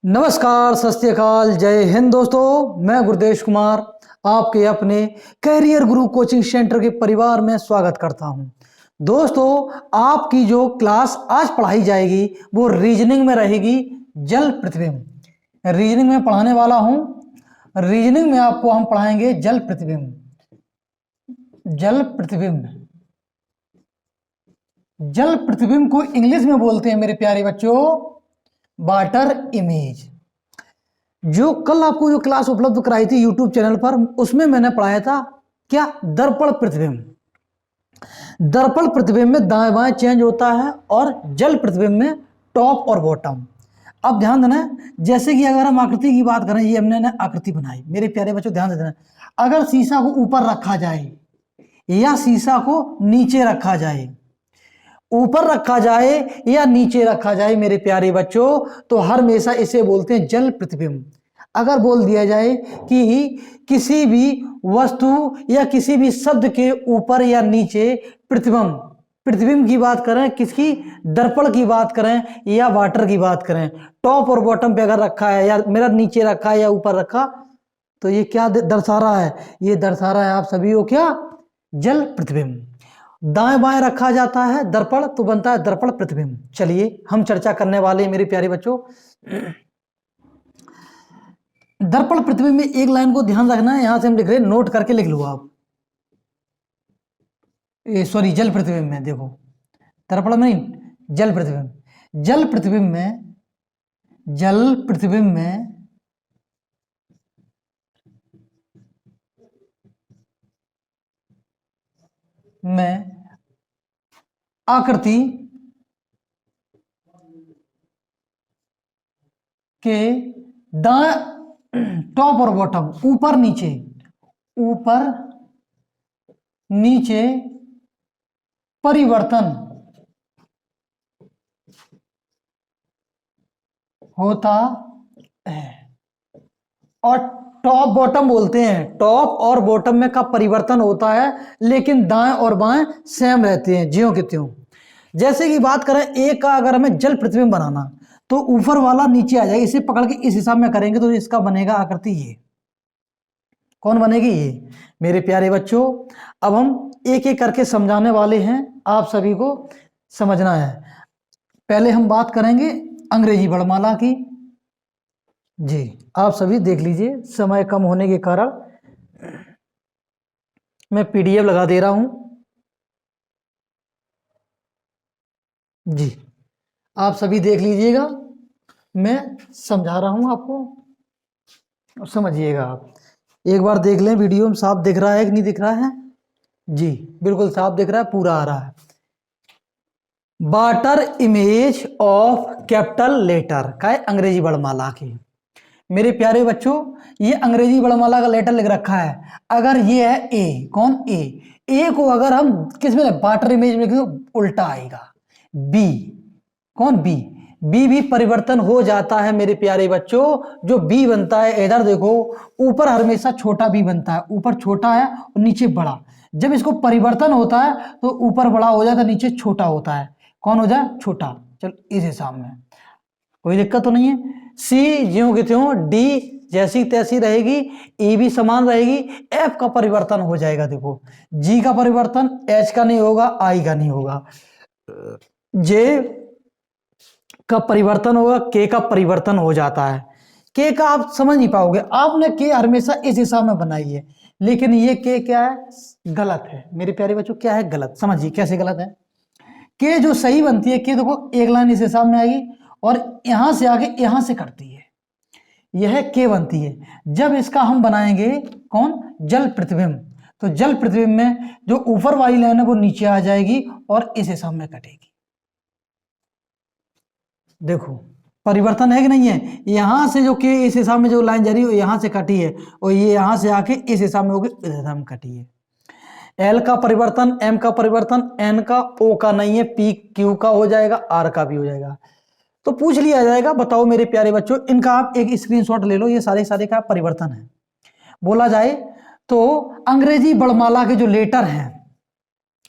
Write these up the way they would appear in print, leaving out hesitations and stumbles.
नमस्कार, सत श्री अकाल, जय हिंद दोस्तों। मैं गुरदेश कुमार आपके अपने कैरियर गुरु कोचिंग सेंटर के परिवार में स्वागत करता हूं। दोस्तों, आपकी जो क्लास आज पढ़ाई जाएगी वो रीजनिंग में रहेगी। जल प्रतिबिंब रीजनिंग में पढ़ाने वाला हूं। रीजनिंग में आपको हम पढ़ाएंगे जल प्रतिबिंब। जल प्रतिबिंब जल प्रतिबिंब को इंग्लिश में बोलते हैं मेरे प्यारे बच्चों वाटर इमेज। जो कल आपको जो क्लास उपलब्ध कराई थी यूट्यूब चैनल पर, उसमें मैंने पढ़ाया था क्या, दर्पण प्रतिबिंब। दर्पण प्रतिबिंब में दाएं बाएं चेंज होता है और जल प्रतिबिंब में टॉप और बॉटम। अब ध्यान देना, जैसे कि अगर हम आकृति की बात करें, ये हमने ना आकृति बनाई मेरे प्यारे बच्चों, ध्यान देना। अगर शीशा को ऊपर रखा जाए या शीशा को नीचे रखा जाए, ऊपर रखा जाए या नीचे रखा जाए मेरे प्यारे बच्चों, तो हर हमेशा इसे बोलते हैं जल प्रतिबिंब। अगर बोल दिया जाए कि किसी भी वस्तु या किसी भी शब्द के ऊपर या नीचे प्रतिबिंब की बात करें, किसकी, दर्पण की बात करें या वाटर की बात करें, टॉप और बॉटम पे अगर रखा है या मेरा नीचे रखा है या ऊपर रखा, तो ये क्या दर्शा रहा है? ये दर्शा रहा है आप सभी को क्या, जल प्रतिबिंब। दाएं बाएं रखा जाता है दर्पण तो बनता है दर्पण प्रतिबिंब। चलिए हम चर्चा करने वाले हैं मेरे प्यारे बच्चों। दर्पण प्रतिबिंब में एक लाइन को ध्यान रखना है, यहां से हम लिख रहे हैं, नोट करके लिख लो आप। सॉरी, जल प्रतिबिंब में देखो, दर्पण में नहीं, जल प्रतिबिंब। जल प्रतिबिंब में आकृति के दाएं, टॉप और बॉटम, ऊपर नीचे परिवर्तन होता है। और टॉप बॉटम बोलते हैं, टॉप और बॉटम में का परिवर्तन होता है, लेकिन दाएं और बाएं सेम रहते हैं, ज्यों के त्यों। जैसे कि बात करें एक का, अगर हमें जल प्रतिबिंब बनाना तो ऊपर वाला नीचे आ जाएगा, इसे पकड़ के इस हिसाब में करेंगे तो इसका बनेगा आकृति ये। कौन बनेगी? ये मेरे प्यारे बच्चों। अब हम एक एक करके समझाने वाले हैं, आप सभी को समझना है। पहले हम बात करेंगे अंग्रेजी वर्णमाला की। जी, आप सभी देख लीजिए, समय कम होने के कारण मैं पीडीएफ लगा दे रहा हूं। जी, आप सभी देख लीजिएगा, मैं समझा रहा हूं आपको, और समझिएगा आप। एक बार देख लें वीडियो में, साफ दिख रहा है कि नहीं दिख रहा है? जी बिल्कुल साफ दिख रहा है, पूरा आ रहा है। Water image of capital letter का है अंग्रेजी वर्णमाला की। मेरे प्यारे बच्चों, ये अंग्रेजी वर्णमाला का लेटर लिख रखा है। अगर ये है ए, कौन, ए को अगर हम किस में, वाटर इमेज में लिखें तो उल्टा आएगा। बी, कौन, बी भी परिवर्तन हो जाता है मेरे प्यारे बच्चों। जो बी बनता है, इधर देखो, ऊपर हमेशा छोटा बी बनता है, ऊपर छोटा है और नीचे बड़ा। जब इसको परिवर्तन होता है तो ऊपर बड़ा हो जाता है, नीचे छोटा होता है। कौन हो जाए? छोटा। चलो इस हिसाब में कोई दिक्कत तो नहीं है। सी ज्यों की त्यों, डी जैसी तैसी रहेगी, ई भी समान रहेगी, एफ का परिवर्तन हो जाएगा। देखो, जी का परिवर्तन एच का नहीं होगा, आई का नहीं होगा, जे का परिवर्तन होगा, के का परिवर्तन हो जाता है। के का आप समझ नहीं पाओगे, आपने के हमेशा इस हिसाब में बनाई है, लेकिन ये के क्या है, गलत है मेरे प्यारे बच्चों। क्या है? गलत। समझिए कैसे गलत है। के जो सही बनती है, के देखो एक लाइन इस हिसाब में आएगी और यहां से आगे यहां से कटती है, यह के बनती है। जब इसका हम बनाएंगे कौन, जल प्रतिबिंब, तो जल प्रतिबिंब में जो ऊपर वाली लाइन है वो नीचे आ जाएगी और इस हिसाब में कटेगी। देखो परिवर्तन है कि नहीं है? यहां से जो के इस हिसाब में जो लाइन जा रही है यहां से कटी है, और ये यहां से आके इस हिसाब में होगी, इस हिसाब में कटी है। एल का परिवर्तन, एम का परिवर्तन, एन का, ओ का नहीं है, पी क्यू का हो जाएगा, आर का भी हो जाएगा। तो पूछ लिया जाएगा, बताओ मेरे प्यारे बच्चों, इनका आप एक स्क्रीनशॉट ले लो, ये सारे सारे का परिवर्तन है। बोला जाए तो अंग्रेजी वर्णमाला के जो लेटर हैं,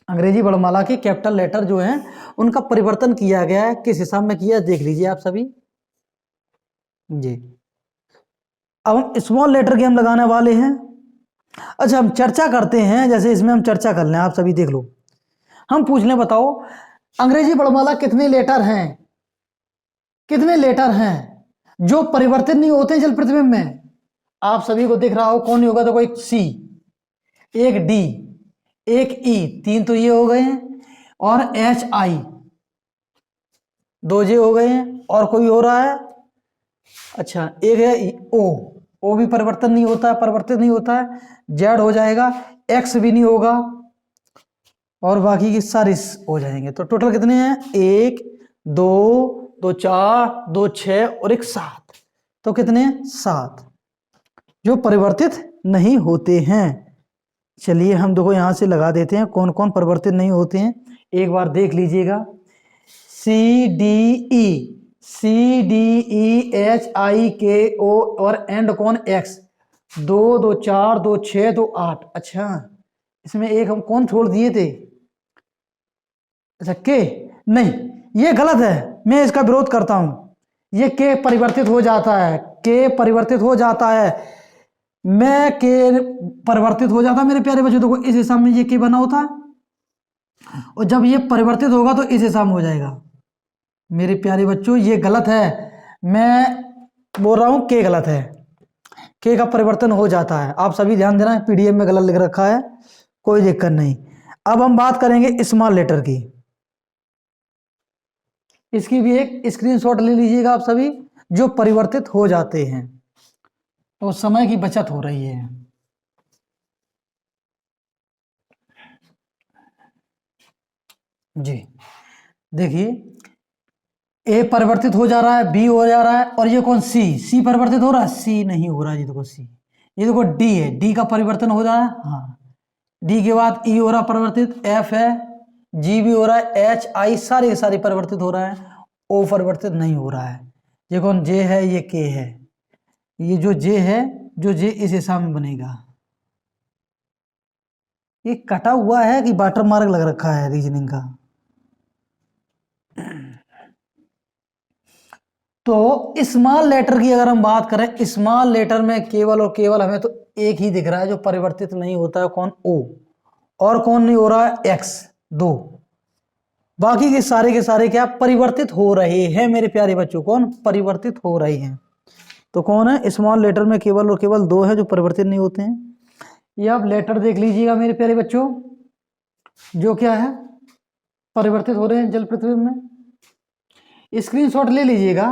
अंग्रेजी वर्णमाला के कैपिटल लेटर जो हैं, उनका परिवर्तन किया गया है। किस हिसाब में किया है देख लीजिए आप सभी। जी। अब हम स्मॉल लेटर की हम लगाने वाले हैं। अच्छा, हम चर्चा करते हैं, जैसे इसमें हम चर्चा कर लें, आप सभी देख लो। हम पूछ लें, बताओ अंग्रेजी वर्णमाला कितने लेटर हैं, कितने लेटर हैं जो परिवर्तित नहीं होते जल प्रतिबिंब में। आप सभी को दिख रहा हो, कौन नहीं होगा, तो एक सी, एक डी, एक ई, तीन तो ये हो गए हैं, और एच आई, दो जे हो गए हैं, और कोई हो रहा है। अच्छा, एक है ओ, ओ भी परिवर्तन नहीं होता है, परिवर्तित नहीं होता है। जेड हो जाएगा, एक्स भी नहीं होगा, और बाकी की सारी हो जाएंगे। तो टोटल कितने हैं, एक, दो, दो चार, दो छह, और एक सात। तो कितने, सात, जो परिवर्तित नहीं होते हैं। चलिए हम देखो यहां से लगा देते हैं कौन कौन परिवर्तित नहीं होते हैं, एक बार देख लीजिएगा। C D E, C D E H I K O, और एंड कौन, एक्स। दो, दो चार, दो छह, दो आठ। अच्छा, इसमें एक हम कौन छोड़ दिए थे, अच्छा के, नहीं ये गलत है, मैं इसका विरोध करता हूं। ये के परिवर्तित हो जाता है, के परिवर्तित हो जाता है, मैं के परिवर्तित हो जाता है मेरे प्यारे बच्चों। देखो इस हिसाब में ये के बना होता है, और जब ये परिवर्तित होगा तो इस हिसाब में हो जाएगा। मेरे प्यारे बच्चों ये गलत है, मैं बोल रहा हूं के गलत है, के का परिवर्तन हो जाता है। आप सभी ध्यान देना, पीडीएफ में गलत लिख रखा है, कोई दिक्कत नहीं। अब हम बात करेंगे स्मॉल लेटर की, इसकी भी एक स्क्रीनशॉट ले लीजिएगा आप सभी, जो परिवर्तित हो जाते हैं, तो समय की बचत हो रही है। जी देखिए, ए परिवर्तित हो जा रहा है, बी हो जा रहा है, और ये कौन, सी, सी परिवर्तित हो रहा है, सी नहीं हो रहा है, ये देखो सी। ये देखो डी है, डी का परिवर्तन हो रहा है, हाँ। डी के बाद ई हो रहा परिवर्तित, एफ है, जी भी हो रहा है, एच आई सारे के सारे परिवर्तित हो रहा है, ओ परिवर्तित नहीं हो रहा है। ये कौन, जे है, ये के है, ये जो जे है, जो जे इस हिसाब में बनेगा। ये कटा हुआ है कि वाटर मार्क लग रखा है रीजनिंग का। तो स्मॉल लेटर की अगर हम बात करें, स्मॉल लेटर में केवल और केवल हमें तो एक ही दिख रहा है जो परिवर्तित नहीं होता है, कौन, ओ, और कौन नहीं हो रहा है, एक्स, दो। बाकी के सारे क्या परिवर्तित हो रहे हैं मेरे प्यारे बच्चों, कौन परिवर्तित हो रहे हैं। तो कौन है, स्मॉल लेटर में केवल और केवल दो है जो परिवर्तित नहीं होते हैं। ये आप लेटर देख लीजिएगा मेरे प्यारे बच्चों, जो क्या है परिवर्तित हो रहे हैं जल प्रतिबिंब में। स्क्रीनशॉट ले लीजिएगा,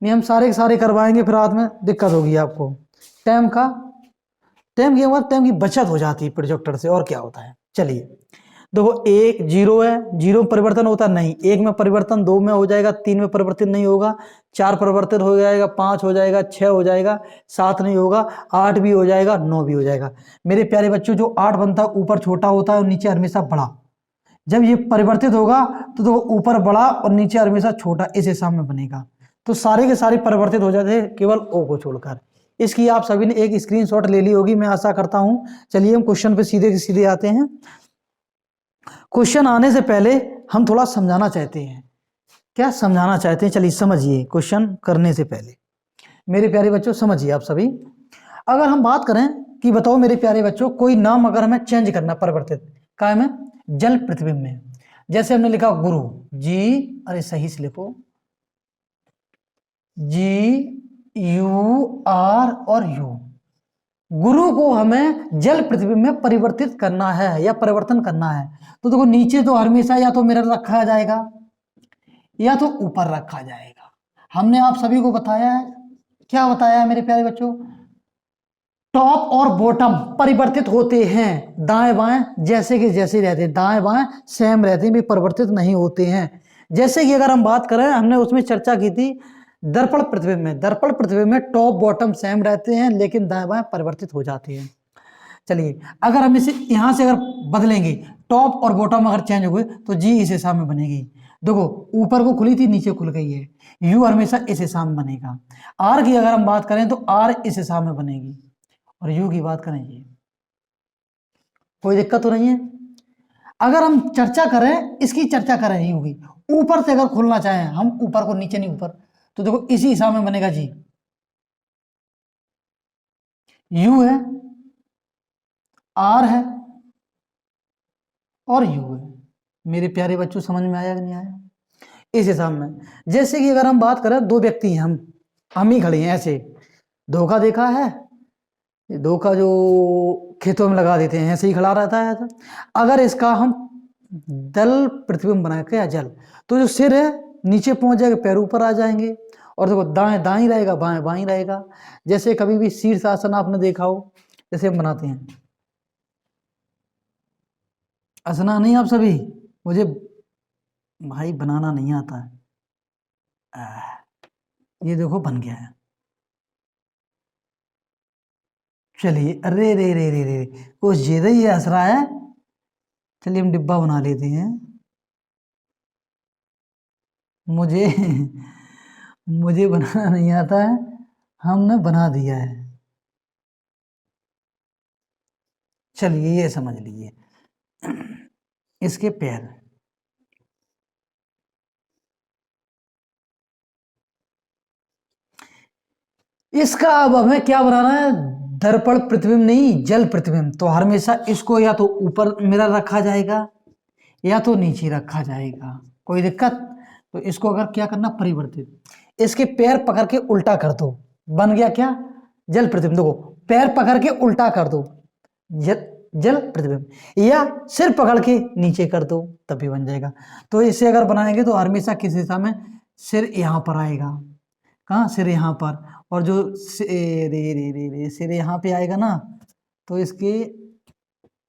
नहीं हम सारे के सारे करवाएंगे फिर रात में दिक्कत होगी आपको। टाइम का, टाइम की बात, टाइम की बचत हो जाती है प्रोजेक्टर से, और क्या होता है। चलिए देखो, एक जीरो है, जीरो में परिवर्तन होता नहीं, एक में परिवर्तन, दो में हो जाएगा, तीन में परिवर्तन नहीं होगा, चार परिवर्तन हो जाएगा, पांच हो जाएगा, छह हो जाएगा, सात नहीं होगा, आठ भी हो जाएगा, नौ भी हो जाएगा। मेरे प्यारे बच्चों, जो आठ बनता है ऊपर छोटा होता है और नीचे हमेशा बड़ा। जब ये परिवर्तित होगा तो ऊपर बड़ा और नीचे हमेशा छोटा, इस हिसाब में बनेगा। तो सारे के सारे परिवर्तित हो जाते हैं केवल ओ को छोड़कर। इसकी आप सभी ने एक स्क्रीनशॉट ले ली होगी, मैं आशा करता हूं। चलिए हम क्वेश्चन पे सीधे सीधे आते हैं। क्वेश्चन आने से पहले हम थोड़ा समझाना चाहते हैं। क्या समझाना चाहते हैं, चलिए समझिए। क्वेश्चन करने से पहले मेरे प्यारे बच्चों समझिए आप सभी। अगर हम बात करें कि बताओ मेरे प्यारे बच्चों, कोई नाम अगर हमें चेंज करना, परिवर्तित क्या में, जल प्रतिबिंब में। जैसे हमने लिखा गुरु, जी, अरे सही से लिखो, जी यू आर और यू। गुरु को हमें जल प्रतिबिंब में परिवर्तित करना है या परिवर्तन करना है, तो देखो नीचे तो हमेशा या तो मिरर रखा जाएगा या तो ऊपर रखा जाएगा। हमने आप सभी को बताया है, क्या बताया है मेरे प्यारे बच्चों, टॉप और बॉटम परिवर्तित होते हैं, दाएं बाएं जैसे के जैसे रहते हैं, दाएं बाएं सेम रहते हैं, भी परिवर्तित नहीं होते हैं। जैसे कि अगर हम बात करें, हमने उसमें चर्चा की थी दर्पण प्रतिबिंब में, दर्पण प्रतिबिंब में टॉप बॉटम सेम रहते हैं लेकिन दाएं बाएं परिवर्तित हो जाते हैं। चलिए अगर हम इसे यहां से अगर बदलेंगे, टॉप और बॉटम अगर चेंज हो गए तो जी इस हिसाब में बनेगी। देखो ऊपर को खुली थी, नीचे खुल गई है। यू हमेशा इस हिसाब में बनेगा। आर की अगर हम बात करें तो आर इस हिसाब में बनेगी, और यू की बात करेंगे, कोई दिक्कत तो नहीं है। अगर हम चर्चा करें, इसकी चर्चा करें यू की, ऊपर से अगर खोलना चाहें हम, ऊपर को नीचे नहीं ऊपर, तो देखो इसी हिसाब में बनेगा जी। यू है, आर है और यू है। मेरे प्यारे बच्चों समझ में आया कि नहीं आया? इस हिसाब में जैसे कि अगर हम बात करें, दो व्यक्ति हैं, हम ही खड़े हैं ऐसे, धोखा देखा है, धोखा जो खेतों में लगा देते हैं ऐसे ही खड़ा रहता है। तो अगर इसका हम दल प्रतिबिंब बनाए, क्या जल, तो जो सिर है नीचे पहुंच जाएगा, पैर ऊपर आ जाएंगे, और देखो दाएं दाएं रहेगा, बाएं बाएं रहेगा। जैसे कभी भी शीर्षासन आपने देखा हो, जैसे हम बनाते हैं, असना नहीं आप सभी, मुझे भाई बनाना नहीं आता है। ये देखो बन गया है। चलिए, अरे रे रे रे रे, कुछ ज्यादा ही हंस रहा है। चलिए हम डिब्बा बना लेते हैं। मुझे मुझे बनाना नहीं आता है, हमने बना दिया है। चलिए ये समझ लीजिए, इसके पैर, इसका अब हमें क्या बनाना है, दर्पण प्रतिबिंब नहीं, जल प्रतिबिंब। तो हमेशा इसको या तो ऊपर मिरर रखा जाएगा या तो नीचे रखा जाएगा, कोई दिक्कत? तो इसको अगर क्या करना, परिवर्तित, इसके पैर पकड़ के उल्टा कर दो, बन गया क्या, जल प्रतिबिंब। देखो पैर पकड़ के उल्टा कर दो, जल जल प्रतिबिंब, या सिर पकड़ के नीचे कर दो तब भी बन जाएगा। तो इसे अगर बनाएंगे तो हमेशा किस दिशा में, सिर यहाँ पर आएगा, कहाँ, सिर यहाँ पर, और जो रे रे रे रे सिर यहाँ पे आएगा ना, तो इसके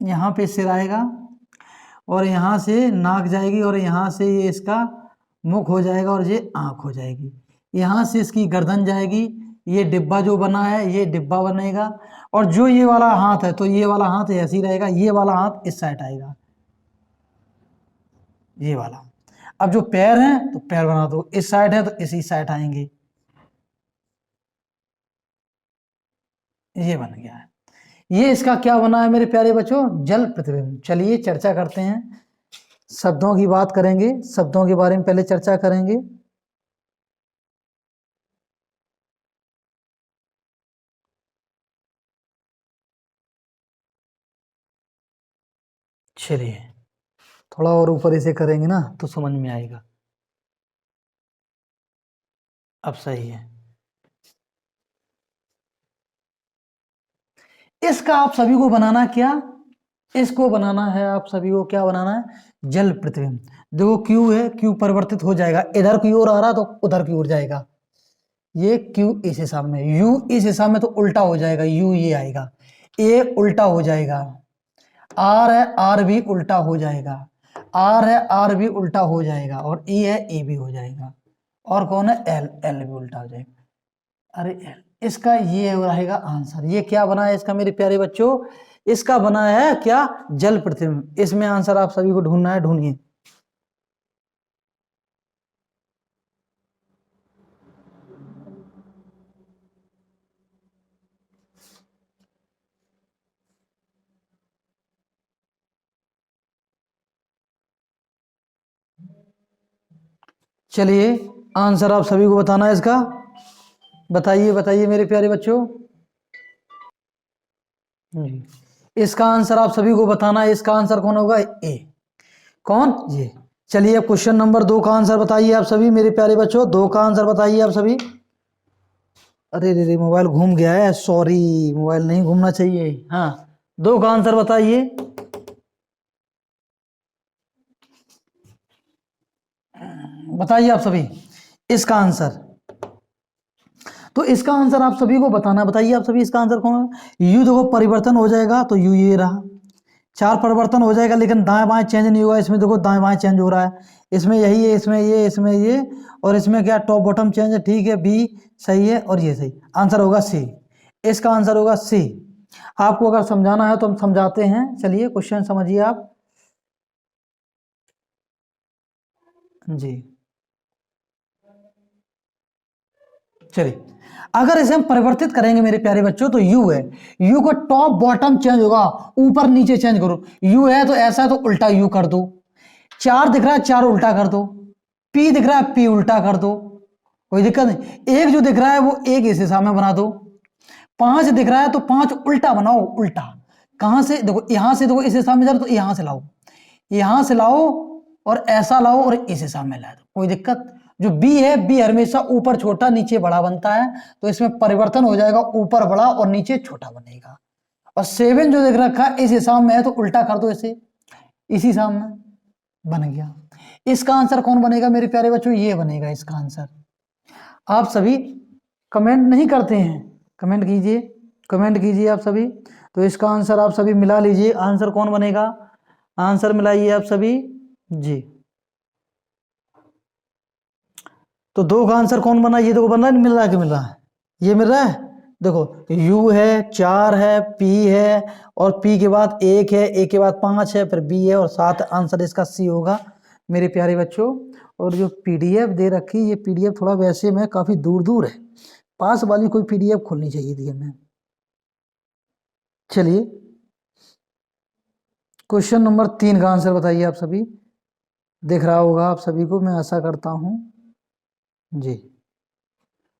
यहाँ पे सिर आएगा, और यहाँ से नाक जाएगी, और यहाँ से ये इसका मुख हो जाएगा, और ये आँख हो जाएगी। यहाँ से इसकी गर्दन जाएगी, ये डिब्बा जो बना है ये डिब्बा बनेगा, और जो ये वाला हाथ है तो ये वाला हाथ ऐसे ही रहेगा, ये वाला हाथ इस साइड आएगा, ये वाला। अब जो पैर हैं तो पैर बना दो, इस साइड है तो इसी साइड आएंगे, ये बन गया है। ये इसका क्या बना है मेरे प्यारे बच्चों, जल प्रतिबिंब। चलिए चर्चा करते हैं, शब्दों की बात करेंगे, शब्दों के बारे में पहले चर्चा करेंगे। चलिए थोड़ा और ऊपर इसे करेंगे ना तो समझ में आएगा। अब सही है। इसका आप सभी को बनाना क्या, इसको बनाना है आप सभी को, क्या बनाना है, जल प्रतिबिंब। देखो क्यू है, क्यू परिवर्तित हो जाएगा, इधर की ओर आ रहा तो उधर की ओर जाएगा, ये क्यू इस हिसाब में, यू इस हिसाब में तो उल्टा हो जाएगा, यू ये आएगा, ए उल्टा हो जाएगा, आर है आर भी उल्टा हो जाएगा, आर है आर भी उल्टा हो जाएगा, और ई है ए भी हो जाएगा, और कौन है, एल, एल भी उल्टा हो जाएगा। अरे एल, इसका ये रहेगा आंसर। ये क्या बना है इसका मेरे प्यारे बच्चों, इसका बना है क्या, जल प्रतिबिंब। इसमें आंसर आप सभी को ढूंढना है, ढूंढिए। चलिए आंसर आप सभी को बताना है इसका, बताइए बताइए मेरे प्यारे बच्चों जी। इसका आंसर आप सभी को बताना है, इसका आंसर कौन होगा, ए, कौन, ये। चलिए अब क्वेश्चन नंबर 2 का आंसर बताइए आप सभी मेरे प्यारे बच्चों, 2 का आंसर बताइए आप सभी। अरे रे रे मोबाइल घूम गया है, सॉरी, मोबाइल नहीं घूमना चाहिए। हाँ 2 का आंसर बताइए। बताइए आप सभी इसका आंसर। तो इसका आंसर आप सभी को बताना, बताइए आप सभी इसका आंसर कौन है। यू देखो परिवर्तन हो जाएगा तो यू ये रहा, 4 परिवर्तन हो जाएगा, लेकिन दाएं बाएं चेंज नहीं हुआ। इसमें देखो दाएं बाएं चेंज हो रहा है, इसमें यही है, इसमें ये, इसमें ये, और इसमें क्या, टॉप बॉटम चेंज है, ठीक है, बी सही है और ये सही। आंसर होगा सी, इसका आंसर होगा सी। आपको अगर समझाना है तो हम समझाते हैं। चलिए क्वेश्चन समझिए आप जी। चलिए अगर इसे हम परिवर्तित करेंगे मेरे प्यारे बच्चों तो यू है, यू को टॉप बॉटम चेंज होगा, ऊपर नीचे चेंज करो। यू है तो ऐसा है तो उल्टा यू कर दो, 4 दिख रहा है 4 उल्टा कर दो, पी दिख रहा है पी उल्टा कर दो, कोई दिक्कत नहीं। एक जो दिख रहा है वो एक इस हिसाब में बना दो। 5 दिख रहा है तो 5 उल्टा बनाओ, उल्टा। कहां से देखो, यहां से देखो इस हिसाब में जा रहा, तो यहां से लाओ, यहां से लाओ और ऐसा लाओ और इस हिसाब में ला दो, कोई दिक्कत। जो बी है, बी हमेशा ऊपर छोटा नीचे बड़ा बनता है, तो इसमें परिवर्तन हो जाएगा, ऊपर बड़ा और नीचे छोटा बनेगा। और 7 जो देख रखा है इस हिसाब में है, तो उल्टा कर दो इसे, इसी हिसाब में बन गया। इसका आंसर कौन बनेगा मेरे प्यारे बच्चों? ये बनेगा इसका आंसर। आप सभी कमेंट नहीं करते हैं, कमेंट कीजिए, कमेंट कीजिए आप सभी। तो इसका आंसर आप सभी मिला लीजिए, आंसर कौन बनेगा? आंसर मिलाइए आप सभी जी। तो 2 का आंसर कौन बना? ये देखो बन रहा है, मिल रहा है कि मिल रहा है? ये मिल रहा है, देखो u है, 4 है, p है, और p के बाद 1 है, a के बाद 5 है, फिर b है, और 7। आंसर इसका c होगा मेरे प्यारे बच्चों। और जो pdf दे रखी, ये pdf थोड़ा वैसे में काफी दूर दूर है, पास वाली कोई pdf खोलनी चाहिए थी हमें। चलिए क्वेश्चन नंबर 3 का आंसर बताइए आप सभी। दिख रहा होगा आप सभी को, मैं आशा करता हूं जी।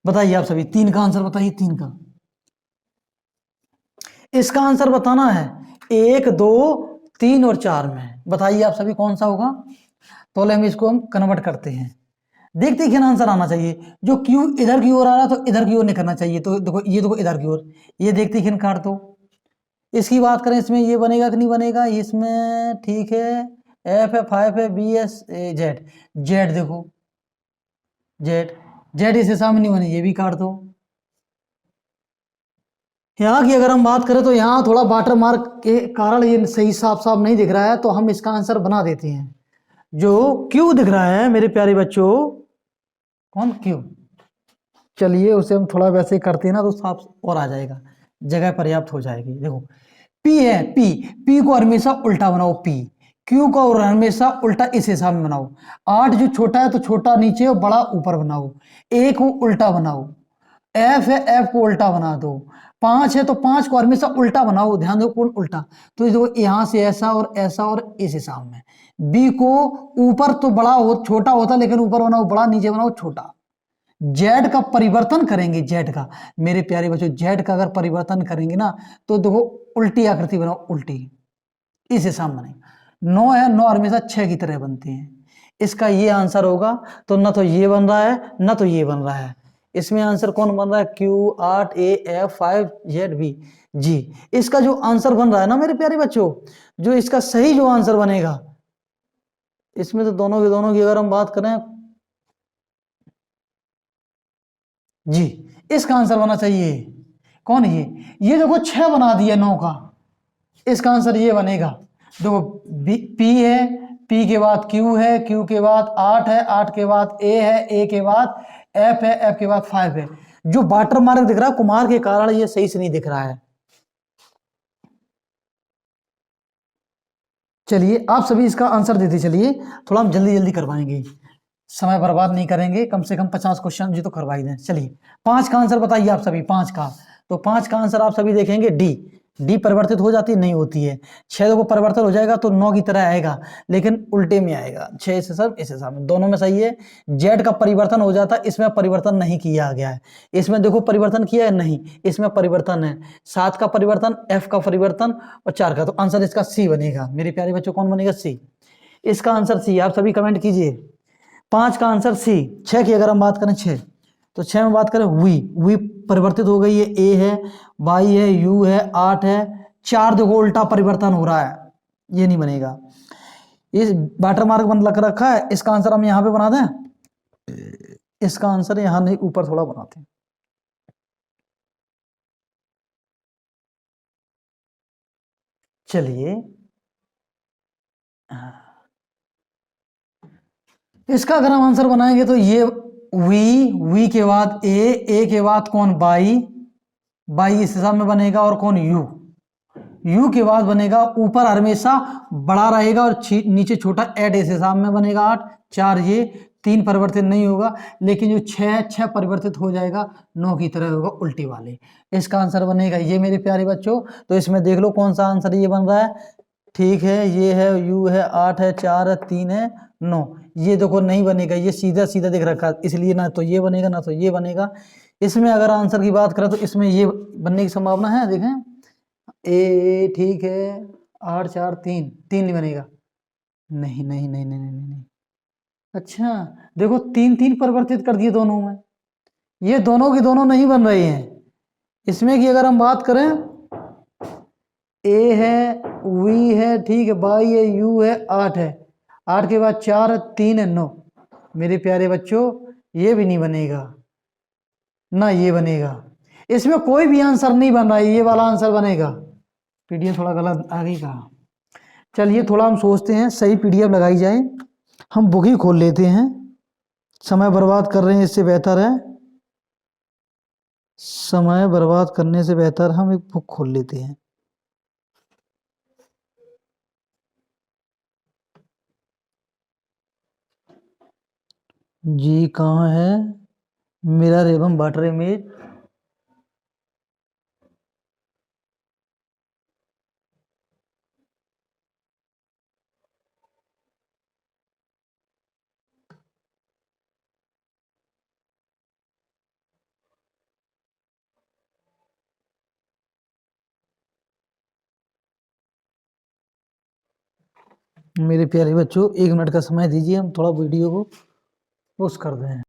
बताइए आप सभी, 3 का आंसर बताइए, 3 का। इसका आंसर बताना है 1, 2, 3 और 4 में। बताइए आप सभी कौन सा होगा? तो हम इसको हम कन्वर्ट करते हैं, देखते हैं आंसर आना चाहिए। जो क्यू इधर की ओर आ रहा है तो इधर की ओर नहीं करना चाहिए, तो देखो ये देखो इधर की ओर, ये देखते हैं काट दो। इसकी बात करें, इसमें ये बनेगा कि नहीं बनेगा? इसमें ठीक है, एफ है, 5 है, बी एस जेड, जेड देखो, जेड, जेड इस हिसाब में नहीं बने, ये भी काट दो। यहाँ की अगर हम बात करें तो यहाँ थोड़ा वाटर मार्क के कारण ये सही साफ साफ नहीं दिख रहा है, तो हम इसका आंसर बना देते हैं। जो क्यू दिख रहा है मेरे प्यारे बच्चों, कौन? क्यू। चलिए उसे हम थोड़ा वैसे करते हैं ना, तो साफ और आ जाएगा, जगह पर्याप्त हो जाएगी। देखो पी है, पी, पी को हमेशा उल्टा बनाओ, पी, क्यू को और हमेशा उल्टा इस हिसाब में बनाओ। 8 जो छोटा है तो छोटा नीचे और बड़ा ऊपर बनाओ। ए को उल्टा बनाओ, एफ है, एफ को उल्टा बना दो। 5 है तो 5 को हमेशा उल्टा बनाओ, ध्यान दो कौन उल्टा, तो देखो यहां से ऐसा और ऐसा और इस हिसाब में। बी को ऊपर तो बड़ा हो, छोटा होता, लेकिन ऊपर बनाओ बड़ा, नीचे बनाओ छोटा। जेड का परिवर्तन करेंगे, जेड का मेरे प्यारे बच्चों, जेड का अगर परिवर्तन करेंगे ना, तो देखो उल्टी आकृति बनाओ, उल्टी इस हिसाब बनेगा। 9 है, 9 हमेशा 6 की तरह बनते हैं, इसका ये आंसर होगा। तो ना तो ये बन रहा है ना तो ये बन रहा है, इसमें आंसर कौन बन रहा है? क्यू, 8, ए, एफ, 5, जेड, बी जी। इसका जो आंसर बन रहा है ना मेरे प्यारे बच्चों, जो इसका सही जो आंसर बनेगा, इसमें तो दोनों की अगर हम बात करें जी, इसका आंसर बना चाहिए कौन? ये देखो 6 बना दिया 9 का, इसका आंसर ये बनेगा। देखो पी है, पी के बाद क्यू है, क्यू के बाद 8 है, 8 के बाद ए है, ए के बाद एफ है, एफ के बाद 5 है। जो वाटर मार्क दिख रहा है कुमार के कारण ये सही से नहीं दिख रहा है। चलिए आप सभी इसका आंसर देते चलिए, थोड़ा हम जल्दी जल्दी करवाएंगे, समय बर्बाद नहीं करेंगे, कम से कम 50 क्वेश्चन जी तो करवाई दें। चलिए 5 का आंसर बताइए आप सभी, 5 का। तो 5 का आंसर आप सभी देखेंगे डी, डी परिवर्तित हो जाती नहीं होती है। 6 को परिवर्तन हो जाएगा तो 9 की तरह आएगा, लेकिन उल्टे में आएगा, 6 इस हिसाब में, दोनों में सही है। जेड का परिवर्तन हो जाता, इसमें परिवर्तन नहीं किया गया है, इसमें देखो परिवर्तन किया है नहीं, इसमें परिवर्तन है। 7 का परिवर्तन, एफ का परिवर्तन और 4 का, तो आंसर इसका सी बनेगा मेरे प्यारे बच्चों। कौन बनेगा? सी। इसका आंसर सी, आप सभी कमेंट कीजिए। 5 का आंसर सी। 6 की अगर हम बात करें, 6, तो 6 में बात करें वी परिवर्तित हो गई है, ए है, वाई है, यू है, 8 है, 4 देखो उल्टा परिवर्तन हो रहा है, ये नहीं बनेगा। इस वाटर मार्क बन लग रखा है, इसका आंसर हम यहां पे बना दें, इसका आंसर यहां नहीं ऊपर थोड़ा बनाते हैं। चलिए इसका अगर हम आंसर बनाएंगे तो ये वी के बाद ए के बाद कौन? बाई, बाई इस हिसाब में बनेगा, और कौन? यू, यू के बाद बनेगा ऊपर हमेशा बड़ा रहेगा और नीचे छोटा, एड इस हिसाब में बनेगा 8, 4 ये 3 परिवर्तित नहीं होगा, लेकिन जो 6 परिवर्तित हो जाएगा, 9 की तरह होगा उल्टी वाले। इसका आंसर बनेगा ये मेरे प्यारे बच्चों। तो इसमें देख लो कौन सा आंसर ये बन रहा है, ठीक है, ये है यू है, 8 है, 4 है, 3 है, 9। ये देखो नहीं बनेगा, ये सीधा सीधा दिख रखा है, इसलिए ना तो ये बनेगा ना तो ये बनेगा। इसमें अगर आंसर की बात करें तो इसमें ये बनने की संभावना है, देखें। ए ठीक है, 8 4 3, 3 नहीं बनेगा। नहीं नहीं नहीं नहीं नहीं नहीं नहीं। अच्छा, देखो 3 3 परिवर्तित कर दिए दोनों में, ये दोनों की दोनों नहीं बन रही हैं। इसमें की अगर हम बात करें, ए है, वी है, ठीक है, बाई है, यू है, 8 है, 8 के बाद 4 है, 3 है, 9। मेरे प्यारे बच्चों, ये भी नहीं बनेगा ना ये बनेगा। इसमें कोई भी आंसर नहीं बन रहा है, ये वाला आंसर बनेगा। पीडीएफ थोड़ा गलत आ गई कहा। चलिए थोड़ा हम सोचते हैं सही पीडीएफ लगाई जाए। हम बुक ही खोल लेते हैं, समय बर्बाद कर रहे हैं, इससे बेहतर है, समय बर्बाद करने से बेहतर हम एक बुक खोल लेते हैं। जी कहाँ है मिरर एवं वाटर इमेज? मेरे प्यारे बच्चों 1 मिनट का समय दीजिए, हम थोड़ा वीडियो को पोस्ट कर दें।